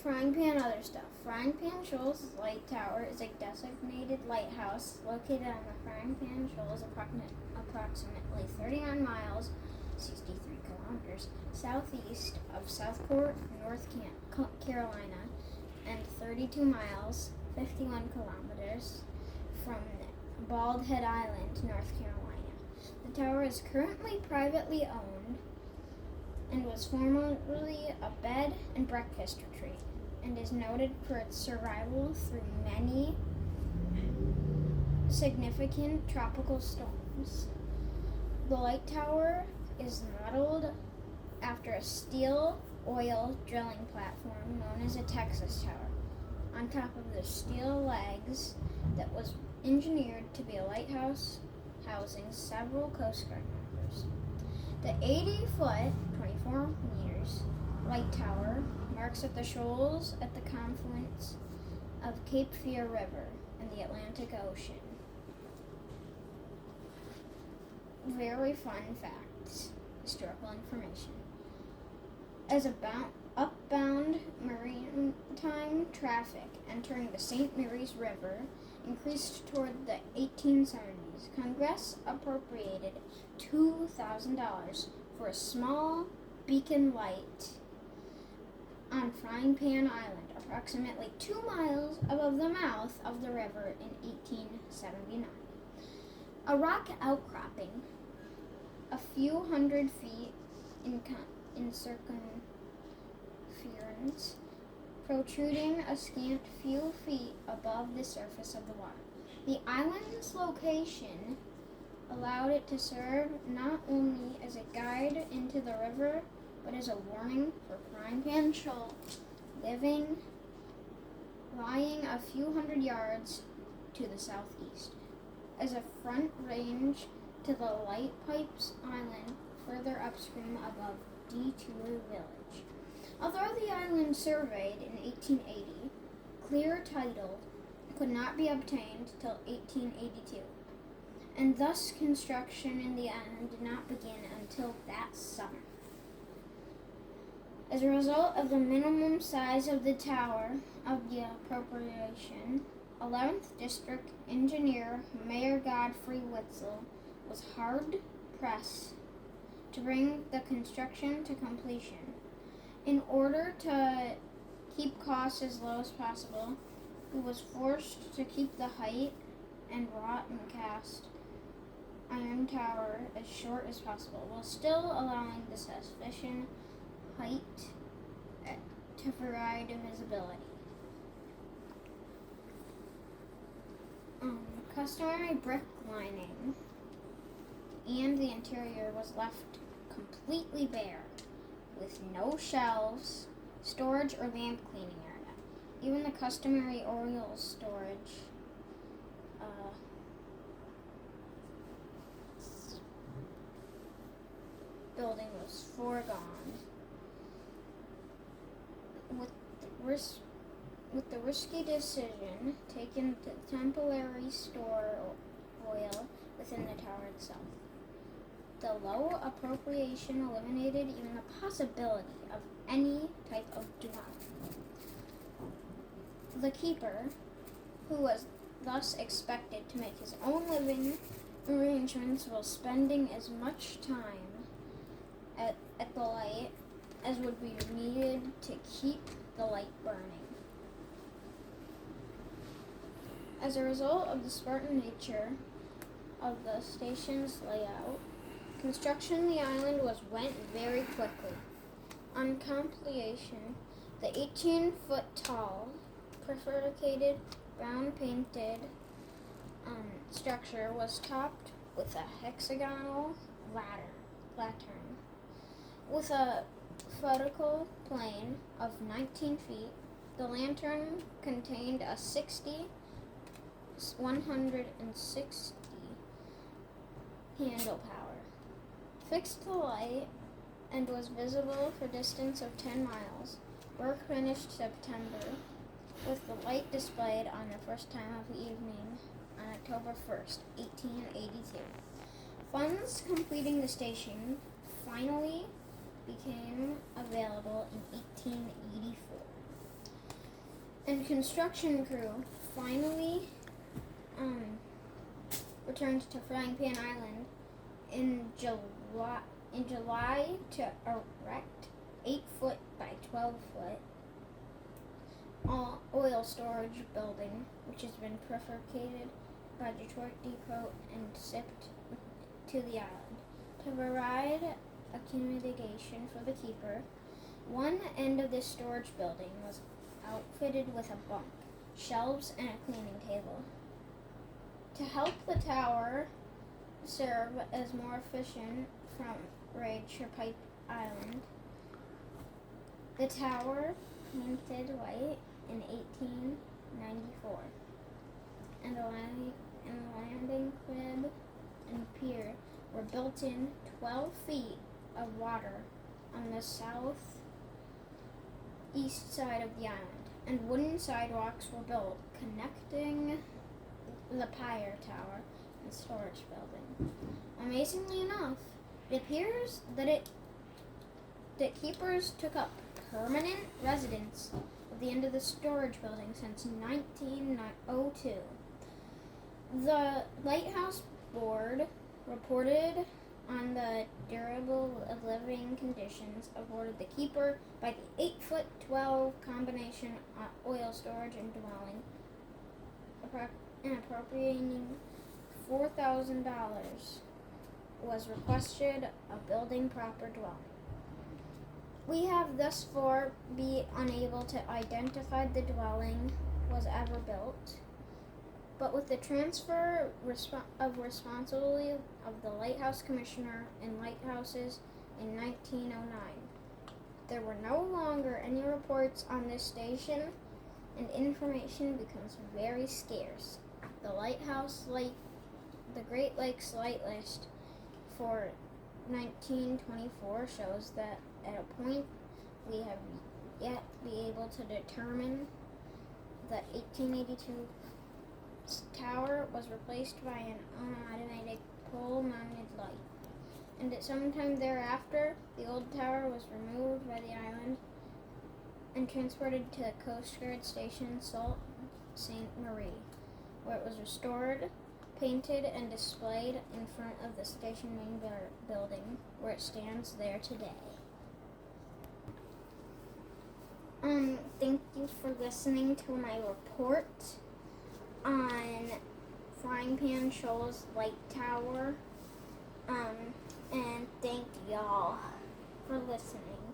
Frying Pan, other stuff. Frying Pan Shoals Light Tower is a designated lighthouse located on the Frying Pan Shoals, approximately 39 miles, 63 kilometers, southeast of Southport, North Carolina, and 32 miles, 51 kilometers, from Bald Head Island, North Carolina. The tower is currently privately owned and was formerly a bed and breakfast retreat, and is noted for its survival through many significant tropical storms. The light tower is modeled after a steel oil drilling platform known as a Texas tower, on top of the steel legs that was engineered to be a lighthouse housing several Coast Guard members. The 80-foot, 24 meters, light tower marks at the shoals at the confluence of Cape Fear River and the Atlantic Ocean. Very fun facts, historical information. As upbound maritime traffic entering the St. Mary's River increased toward the 1870s, Congress appropriated $2,000 for a small beacon light on Frying Pan Island, approximately 2 miles above the mouth of the river in 1879. A rock outcropping a few hundred feet in circumference, protruding a scant few feet above the surface of the water. The island's location allowed it to serve not only as a guide into the river, but as a warning for Frying Pan Shoal, lying a few hundred yards to the southeast, as a front range to the Light Pipes Island further upstream above Detour Village. Although the island surveyed in 1880, clear title could not be obtained till 1882, and thus construction in the island did not begin until that summer. As a result of the minimum size of the tower of the appropriation, 11th District Engineer Mayor Godfrey Witzel was hard-pressed to bring the construction to completion. In order to keep costs as low as possible, he was forced to keep the height and wrought and cast iron tower as short as possible, while still allowing the sufficient height to provide visibility. Customary brick lining and the interior was left completely bare, with no shelves, storage, or lamp cleaning area. Even the customary oil storage building was foregone. With the risky decision taken to temporarily store oil within the tower itself. The low appropriation eliminated even the possibility of any type of dwelling. The keeper, who was thus expected to make his own living arrangements while spending as much time at the light as would be needed to keep the light burning. As a result of the Spartan nature of the station's layout, construction on the island went very quickly. On completion, the 18-foot tall, prefabricated, brown-painted structure was topped with a hexagonal lantern with a vertical plane of 19 feet. The lantern contained a 160 handle power, fixed the light, and was visible for a distance of 10 miles. Work finished September, with the light displayed on the first time of the evening on October 1st, 1882. Funds completing the station finally became available in 1884. and construction crew finally returned to Frying Pan Island in July to erect 8-foot by 12-foot oil storage building, which has been bifurcated by Detroit Depot and shipped to the island. To provide accommodation for the keeper, one end of this storage building was outfitted with a bunk, shelves, and a cleaning table. To help the tower serve as more efficient from Rage or Pipe Island, the tower, painted white in 1894, and the landing crib and pier were built in 12 feet of water on the southeast side of the island, and wooden sidewalks were built connecting the pier tower and storage building. Amazingly enough, it appears that keepers took up permanent residence at the end of the storage building since 1902. The Lighthouse Board reported on the durable living conditions afforded the keeper by the 8-foot 12 combination oil storage and dwelling, appropriating $4,000 was requested a building proper dwelling. We have thus far been unable to identify the dwelling was ever built, but with the transfer of responsibility of the Lighthouse Commissioner and lighthouses in 1909, there were no longer any reports on this station, and information becomes very scarce. The Great Lakes Light List for 1924 shows that at a point we have yet be able to determine the 1882 tower was replaced by an unautomated pole-mounted light, and at some time thereafter the old tower was removed by the island and transported to the Coast Guard Station Sault Ste. Marie, where it was restored, painted, and displayed in front of the station main building, where it stands there today. Thank you for listening to my report on Frying Pan Shoals Light Tower, and thank y'all for listening.